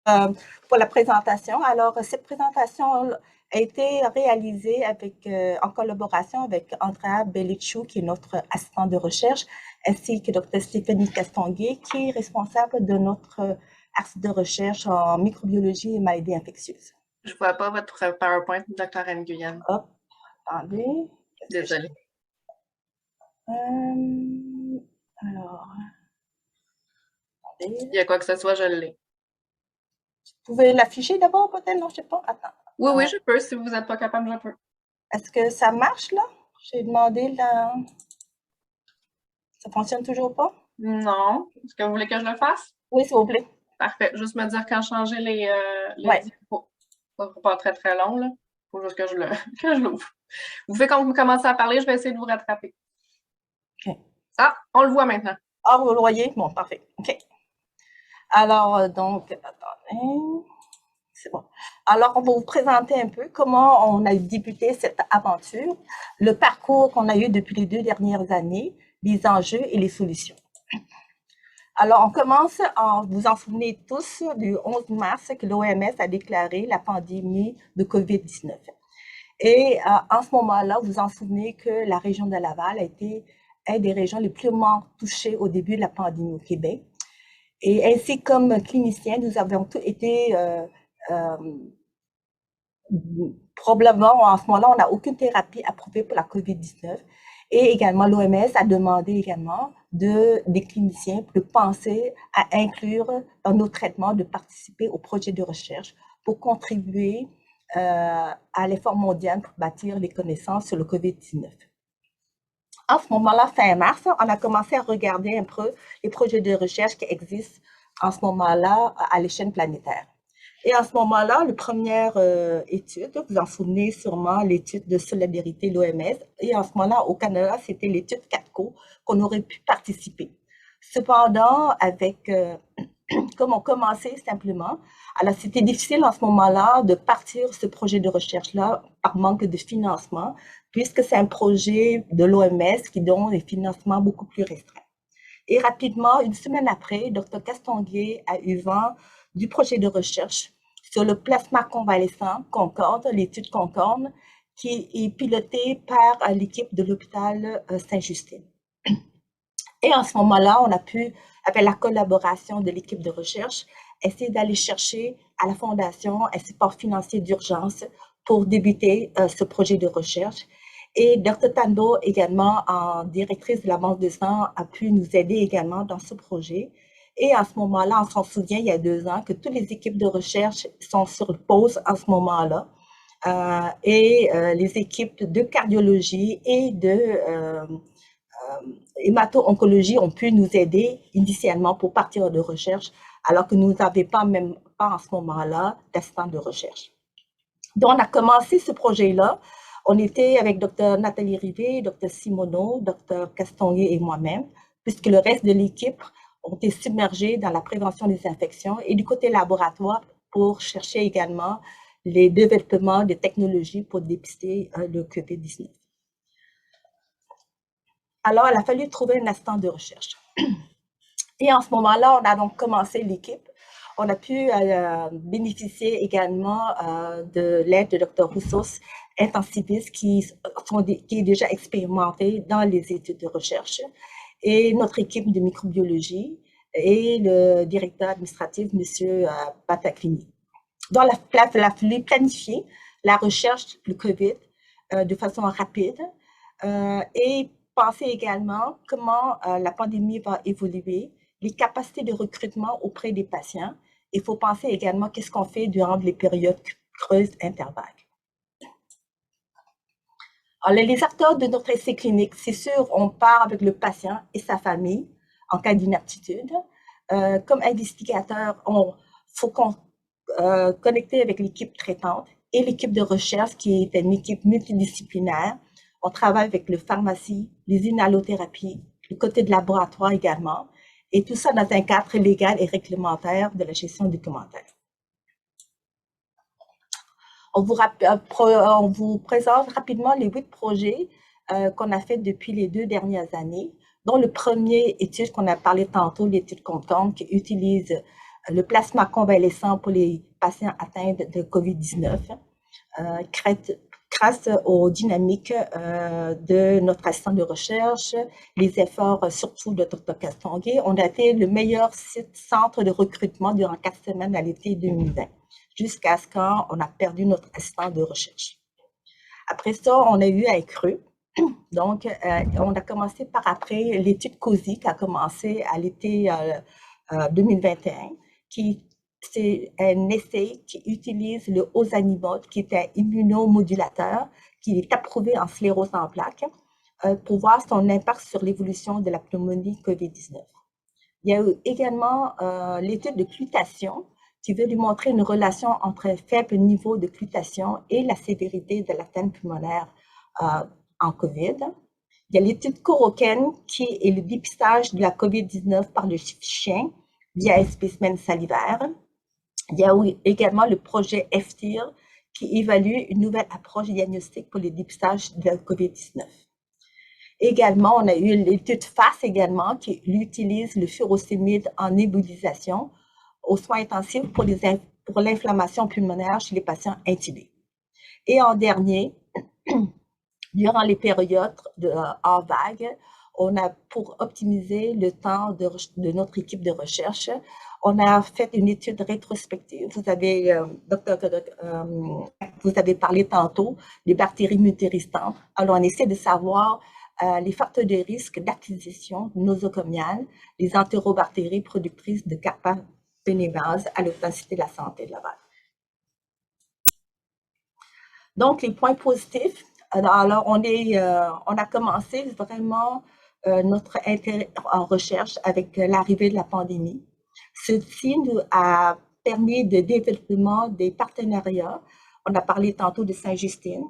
euh, pour la présentation. Alors, cette présentation a été réalisée en collaboration avec Andrea Bellicciu, qui est notre assistant de recherche, ainsi que Dr. Stéphanie Castonguay, qui est responsable de notre axe de recherche en microbiologie et maladies infectieuses. Je vois pas votre PowerPoint, Dr. Nguyen. Hop, attendez. Désolée. Alors, Il y a quoi que ce soit, je l'ai. vous pouvez l'afficher d'abord, peut-être? Non, je sais pas. Attends. Oui, je peux. Si vous n'êtes pas capable, je peux. Est-ce que ça marche, là? J'ai demandé la... Ça fonctionne toujours pas? Non. Est-ce que vous voulez que je le fasse? Oui, s'il vous plaît. Parfait. Juste me dire quand changer les Ouais. diapos. Pas très, très long, là. Faut juste que je l'ouvre. Vous faites quand vous commencez à parler, je vais essayer de vous rattraper. OK. Ah, on le voit maintenant. Ah, vous le voyez? Bon, parfait. OK. Alors, donc, attendez. C'est bon. Alors, on va vous présenter un peu comment on a débuté cette aventure, le parcours qu'on a eu depuis les 2 dernières années, les enjeux et les solutions. Alors, on commence, vous en souvenez tous, du 11 mars que l'OMS a déclaré la pandémie de COVID-19. Et en ce moment-là, vous en souvenez que la région de Laval a été une des régions les plus touchées au début de la pandémie au Québec. Et ainsi comme cliniciens, nous avons tous été probablement, en ce moment-là, on n'a aucune thérapie approuvée pour la COVID-19. Et également, l'OMS a demandé également des cliniciens de penser à inclure dans nos traitements, de participer au projet de recherche pour contribuer à l'effort mondial pour bâtir les connaissances sur le COVID-19. En ce moment-là, fin mars, on a commencé à regarder un peu les projets de recherche qui existent en ce moment-là à l'échelle planétaire. Et en ce moment-là, la première étude, vous en souvenez sûrement, l'étude de solidarité de l'OMS. Et en ce moment-là, au Canada, c'était l'étude CATCO qu'on aurait pu participer. Cependant, comme on commençait simplement, alors c'était difficile en ce moment-là de partir ce projet de recherche-là par manque de financement, puisque c'est un projet de l'OMS qui donne des financements beaucoup plus restreints. Et rapidement, une semaine après, Dr. Castonguay a eu vent du projet de recherche sur le plasma convalescent Concorde, l'étude Concorde, qui est pilotée par l'équipe de l'hôpital Saint-Justine. Et en ce moment-là, on a pu, avec la collaboration de l'équipe de recherche, essayer d'aller chercher à la Fondation un support financier d'urgence pour débuter ce projet de recherche. Et Dr. Tando, également, en directrice de la banque de sang, a pu nous aider également dans ce projet. Et à ce moment-là, on s'en souvient, il y a 2 ans, que toutes les équipes de recherche sont sur pause en ce moment-là. Les équipes de cardiologie et de hémato-oncologie ont pu nous aider initialement pour partir de recherche, alors que nous n'avions même pas en ce moment-là d'assistant de recherche. Donc, on a commencé ce projet-là. On était avec Dr. Nathalie Rivet, Dr. Simoneau, Dr. Castonguay et moi-même, puisque le reste de l'équipe ont été submergés dans la prévention des infections et du côté laboratoire pour chercher également les développements de technologies pour dépister le COVID-19. Alors, il a fallu trouver un assistant de recherche. Et en ce moment-là, on a donc commencé l'équipe. On a pu bénéficier également de l'aide de Dr. Roussos, intensiviste, qui est déjà expérimenté dans les études de recherche, et notre équipe de microbiologie et le directeur administratif, M. Pataclini. Donc, il a fallu planifier la recherche du COVID de façon rapide et penser également comment la pandémie va évoluer, les capacités de recrutement auprès des patients. Il faut penser également qu'est-ce qu'on fait durant les périodes creuses intervages. Alors, les acteurs de notre essai clinique, c'est sûr, on part avec le patient et sa famille en cas d'inaptitude. Comme investigateur, il faut qu'on connecter avec l'équipe traitante et l'équipe de recherche qui est une équipe multidisciplinaire. On travaille avec le pharmacie, les inhalothérapies, le côté de laboratoire également, et tout ça dans un cadre légal et réglementaire de la gestion documentaire. On vous présente rapidement les 8 projets qu'on a fait depuis les 2 dernières années, dont le premier étude qu'on a parlé tantôt, l'étude Concorde, qui utilise le plasma convalescent pour les patients atteints de COVID-19, grâce aux dynamiques de notre assistant de recherche, les efforts surtout de Dr Castonguay, on a été le meilleur centre de recrutement durant 4 semaines à l'été 2020, jusqu'à ce qu'on a perdu notre assistant de recherche. Après ça, on a eu un creux. Donc, on a commencé par après l'étude COSI qui a commencé à l'été 2021, qui c'est un essai qui utilise le ozanimod, qui est un immunomodulateur, qui est approuvé en sclérose en plaques, pour voir son impact sur l'évolution de la pneumonie COVID-19. Il y a eu également l'étude de clutation, qui veut lui montrer une relation entre un faible niveau de clutation et la sévérité de l'atteinte pulmonaire en COVID. Il y a l'étude Coroken, qui est le dépistage de la COVID-19 par le chien via un spécimen salivaire. Il y a également le projet FTIR, qui évalue une nouvelle approche diagnostique pour le dépistage de la COVID-19. Également, on a eu l'étude FAS également, qui utilise le furosémide en nébulisation aux soins intensifs pour l'inflammation pulmonaire chez les patients intubés. Et en dernier, durant les périodes hors vague, on a, pour optimiser le temps de notre équipe de recherche, on a fait une étude rétrospective. Vous avez, vous avez parlé tantôt des bactéries multirésistantes. Alors, on essaie de savoir les facteurs de risque d'acquisition nosocomiale, les entérobactéries productrices de carbapenémase à l'opacité de la santé de la vague. Donc, les points positifs. Alors, on a commencé vraiment notre intérêt en recherche avec l'arrivée de la pandémie. Ceci nous a permis de développement des partenariats. On a parlé tantôt de Sainte-Justine.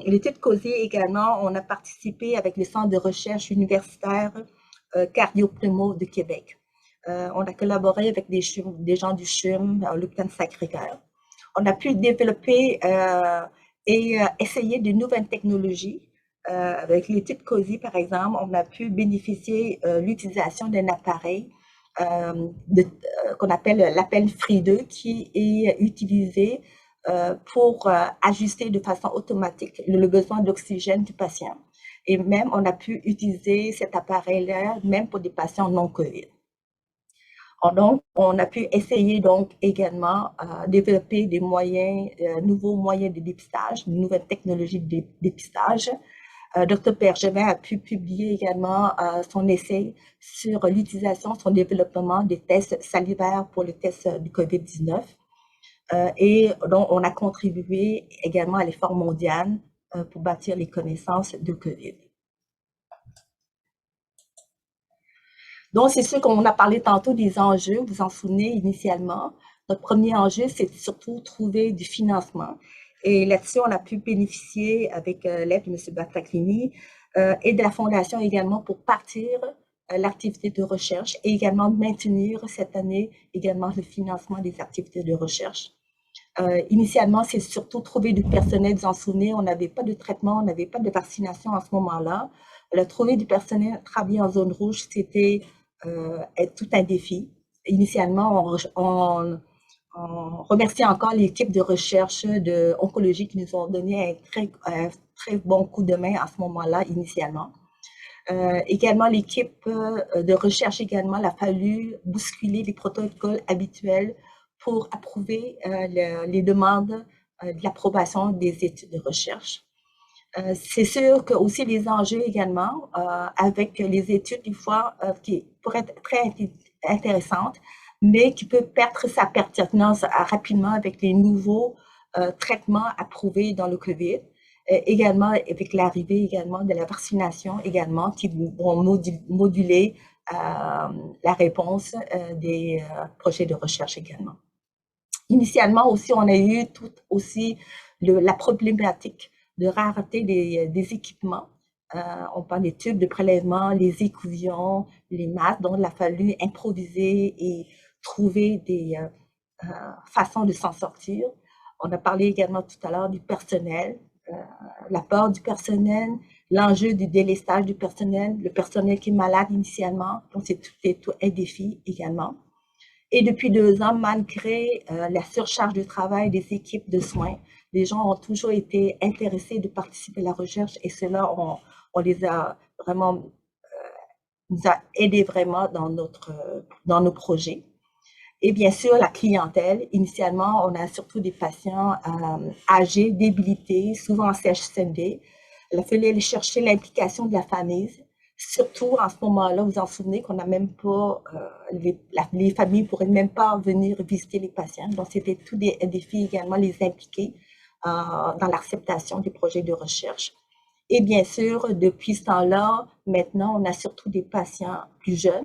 L'étude COSI également, on a participé avec le Centre de recherche universitaire cardio-pneumo de Québec. On a collaboré avec des gens du CHUM, l'hôpital Sacré-Cœur. On a pu développer et essayer de nouvelles technologies. Avec l'étude COSI, par exemple, on a pu bénéficier de l'utilisation d'un appareil qu'on appelle l'appel FRI2, qui est utilisé pour ajuster de façon automatique le besoin d'oxygène du patient. Et même, on a pu utiliser cet appareil-là même pour des patients non COVID. Donc, on a pu essayer donc également développer des moyens, nouveaux moyens de dépistage, de nouvelles technologies de dépistage. Dr Bergevin a pu publier également son essai sur l'utilisation, son développement des tests salivaires pour le test du COVID-19. Et donc, on a contribué également à l'effort mondial pour bâtir les connaissances de COVID. Donc, c'est sûr qu'on a parlé tantôt des enjeux, vous vous en souvenez initialement. Notre premier enjeu, c'est surtout trouver du financement. Et là-dessus, on a pu bénéficier avec l'aide de M. Battaclini et de la Fondation également pour partir l'activité de recherche et également maintenir cette année également le financement des activités de recherche. Initialement, c'est surtout trouver du personnel, vous en souvenez, on n'avait pas de traitement, on n'avait pas de vaccination à ce moment-là. Trouver du personnel, travailler en zone rouge, c'était tout un défi. Initialement, on remercie encore l'équipe de recherche de oncologie qui nous ont donné un très bon coup de main à ce moment-là, initialement. Également, l'équipe de recherche également, il a fallu bousculer les protocoles habituels pour approuver les demandes de l'approbation des études de recherche. C'est sûr que aussi les enjeux également, avec les études, des fois, qui pourraient être très intéressantes, mais qui peut perdre sa pertinence rapidement avec les nouveaux traitements approuvés dans le COVID. Également avec l'arrivée également de la vaccination également, qui vont moduler la réponse des projets de recherche également. Initialement aussi, on a eu aussi la problématique de rareté des équipements. On parle des tubes de prélèvement, les écouillons, les masques, donc il a fallu improviser et trouver des façons de s'en sortir. On a parlé également tout à l'heure du personnel, l'apport du personnel, l'enjeu du délestage du personnel, le personnel qui est malade initialement, donc c'est tout un défi également. Et depuis 2 ans, malgré la surcharge de travail des équipes de soins, les gens ont toujours été intéressés de participer à la recherche et cela, on les a vraiment, nous a aidés vraiment dans nos projets. Et bien sûr, la clientèle. Initialement, on a surtout des patients âgés, débilités, souvent en CHSLD. Il fallait aller chercher l'implication de la famille. Surtout en ce moment-là, vous vous en souvenez qu'on n'a même pas, les familles ne pourraient même pas venir visiter les patients. Donc, c'était tout un défi également, les impliquer dans l'acceptation des projets de recherche. Et bien sûr, depuis ce temps-là, maintenant, on a surtout des patients plus jeunes,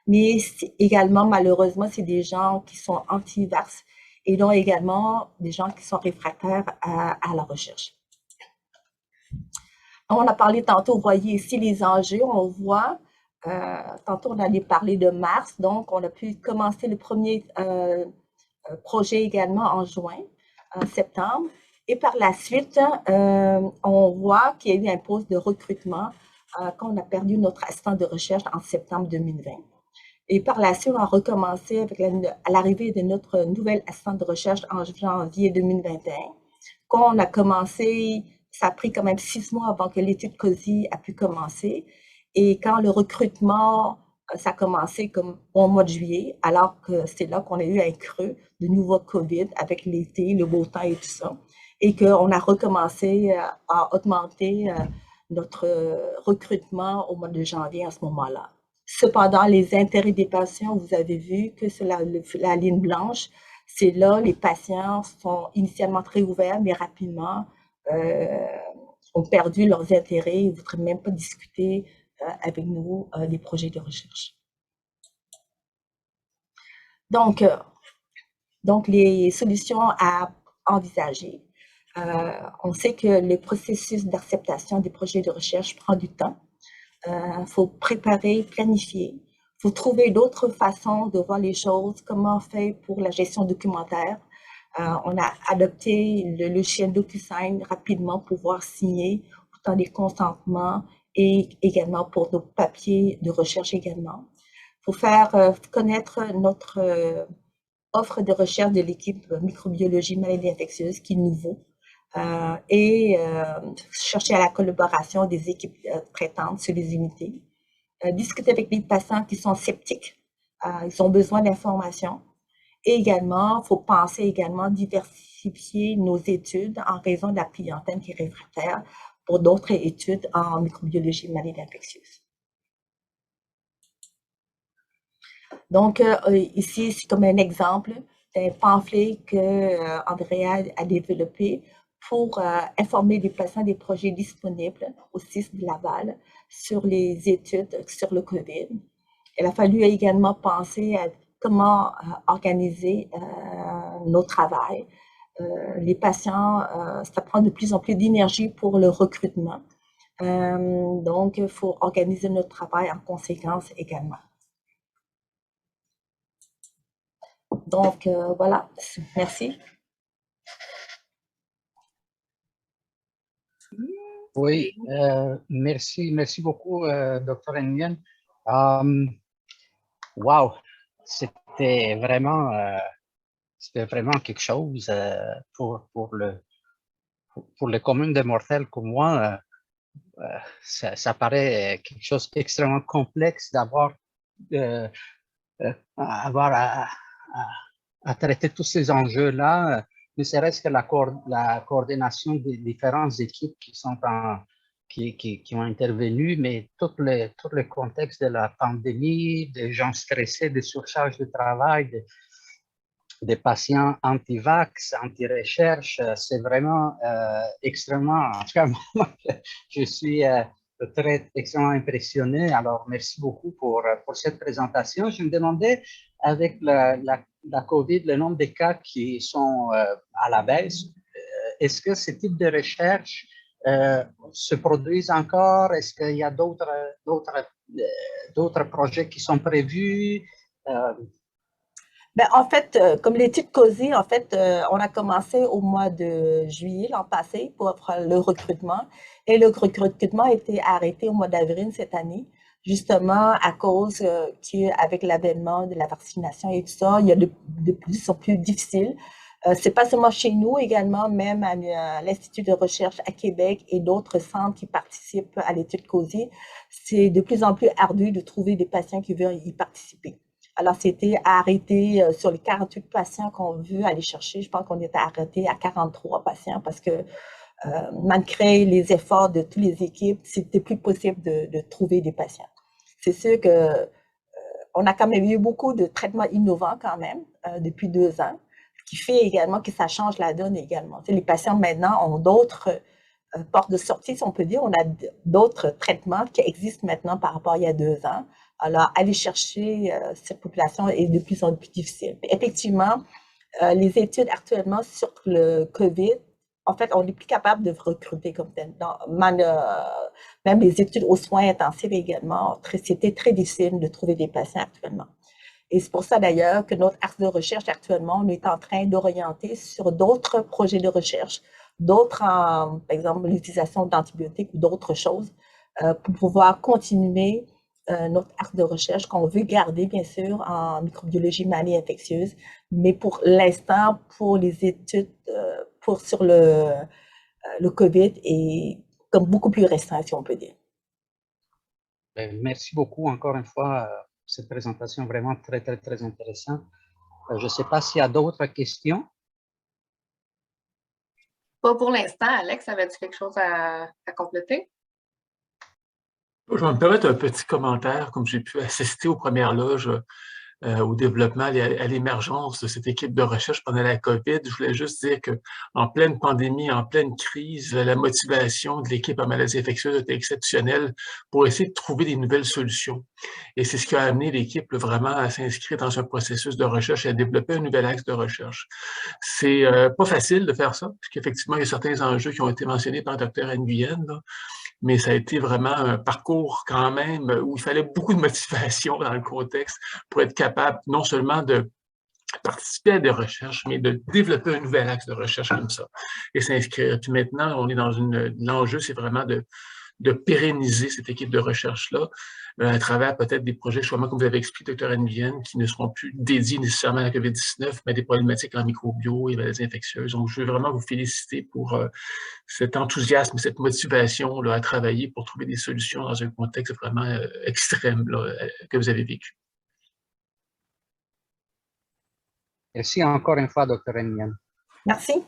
mais également, malheureusement, c'est des gens qui sont anti-vax et donc également des gens qui sont réfractaires à la recherche. On a parlé tantôt, vous voyez ici les enjeux, on voit, tantôt on allait parler de mars, donc on a pu commencer le premier projet également en juin, en septembre. Et par la suite, on voit qu'il y a eu un poste de recrutement quand on a perdu notre assistant de recherche en septembre 2020. Et par la suite, on a recommencé avec à l'arrivée de notre nouvelle assistante de recherche en janvier 2021. Quand on a commencé, ça a pris quand même 6 mois avant que l'étude COSI a pu commencer. Et quand le recrutement, ça a commencé comme au mois de juillet, alors que c'est là qu'on a eu un creux de nouveau COVID avec l'été, le beau temps et tout ça. Et qu'on a recommencé à augmenter notre recrutement au mois de janvier à ce moment-là. Cependant, les intérêts des patients, vous avez vu que sur la ligne blanche, c'est là, les patients sont initialement très ouverts, mais rapidement ont perdu leurs intérêts et ne voudraient même pas discuter avec nous des projets de recherche. Donc, les solutions à envisager. On sait que le processus d'acceptation des projets de recherche prend du temps. Faut préparer, planifier. Faut trouver d'autres façons de voir les choses, comment on fait pour la gestion documentaire. On a adopté le logiciel DocuSign rapidement pour pouvoir signer autant des consentements et également pour nos papiers de recherche également. Faut faire connaître notre offre de recherche de l'équipe microbiologie maladies infectieuses qui est nouveau. Et chercher à la collaboration des équipes traitantes sur les unités. Discuter avec les patients qui sont sceptiques, ils ont besoin d'informations. Et également, il faut penser également diversifier nos études en raison de la clientèle qui est réfractaire pour d'autres études en microbiologie maladies infectieuses. Donc, ici, c'est comme un exemple d'un pamphlet que Andrea a développé pour informer les patients des projets disponibles au CIS de Laval sur les études sur le COVID. Il a fallu également penser à comment organiser nos travails. Les patients, ça prend de plus en plus d'énergie pour le recrutement. Donc, il faut organiser notre travail en conséquence également. Donc, voilà, merci. Oui, merci beaucoup, Dr. Nguyen. Wow, c'était vraiment quelque chose pour les communes de mortels comme moi. Ça paraît quelque chose d'extrêmement complexe d'avoir à traiter tous ces enjeux-là, ne serait-ce que la coordination des différentes équipes qui ont intervenu, mais tout le contexte de la pandémie, des gens stressés, des surcharges de travail, des patients anti-vax, anti-recherche, c'est vraiment extrêmement, en tout cas, moi, je suis extrêmement impressionné. Alors, merci beaucoup pour cette présentation. Je me demandais, avec la COVID, le nombre de cas qui sont à la baisse, est-ce que ce type de recherche se produisent encore? Est-ce qu'il y a d'autres projets qui sont prévus? Ben, en fait, comme l'étude COSI, en fait, on a commencé au mois de juillet l'an passé pour le recrutement et le recrutement a été arrêté au mois d'avril cette année. justement à cause qu'avec l'avènement de la vaccination et tout ça, il y a de plus en plus difficile. C'est pas seulement chez nous, également même à l'Institut de recherche à Québec et d'autres centres qui participent à l'étude COSI, c'est de plus en plus ardu de trouver des patients qui veulent y participer. Alors, c'était arrêté sur les 48 patients qu'on veut aller chercher. Je pense qu'on était arrêté à 43 patients parce que malgré les efforts de toutes les équipes, c'était plus possible de trouver des patients. C'est sûr que on a quand même eu beaucoup de traitements innovants quand même depuis 2 ans, ce qui fait également que ça change la donne également. Les patients maintenant ont d'autres portes de sortie, si on peut dire. On a d'autres traitements qui existent maintenant par rapport à il y a 2 ans. Alors, aller chercher cette population est de plus en plus difficile. Mais effectivement, les études actuellement sur le COVID, en fait, on n'est plus capable de recruter comme tel. Même les études aux soins intensifs également, c'était très difficile de trouver des patients actuellement. Et c'est pour ça d'ailleurs que notre axe de recherche actuellement, on est en train d'orienter sur d'autres projets de recherche, d'autres, par exemple, l'utilisation d'antibiotiques ou d'autres choses, pour pouvoir continuer notre axe de recherche qu'on veut garder, bien sûr, en microbiologie maladie infectieuse, mais pour l'instant, pour les études sur le COVID est comme beaucoup plus restreint, si on peut dire. Merci beaucoup encore une fois pour cette présentation vraiment très, très, très intéressante. Je ne sais pas s'il y a d'autres questions. Pas pour l'instant. Alex, avais-tu quelque chose à compléter? Je vais me permettre un petit commentaire, comme j'ai pu assister aux premières loges au développement, à l'émergence de cette équipe de recherche pendant la COVID. Je voulais juste dire qu'en pleine pandémie, en pleine crise, la motivation de l'équipe en maladies infectieuses était exceptionnelle pour essayer de trouver des nouvelles solutions. Et c'est ce qui a amené l'équipe vraiment à s'inscrire dans un processus de recherche et à développer un nouvel axe de recherche. C'est pas facile de faire ça, puisqu'effectivement, il y a certains enjeux qui ont été mentionnés par Dr. Nguyen, mais ça a été vraiment un parcours quand même où il fallait beaucoup de motivation dans le contexte pour être capable non seulement de participer à des recherches, mais de développer un nouvel axe de recherche comme ça et s'inscrire. Puis maintenant, on est dans l'enjeu, c'est vraiment de pérenniser cette équipe de recherche-là à travers peut-être des projets, comme vous avez expliqué, Dr. Nguyen, qui ne seront plus dédiés nécessairement à la COVID-19, mais des problématiques en microbio et maladies infectieuses. Donc, je veux vraiment vous féliciter pour cet enthousiasme, cette motivation là, à travailler pour trouver des solutions dans un contexte vraiment extrême là, que vous avez vécu. Merci encore une fois, Dr. Nguyen. Merci.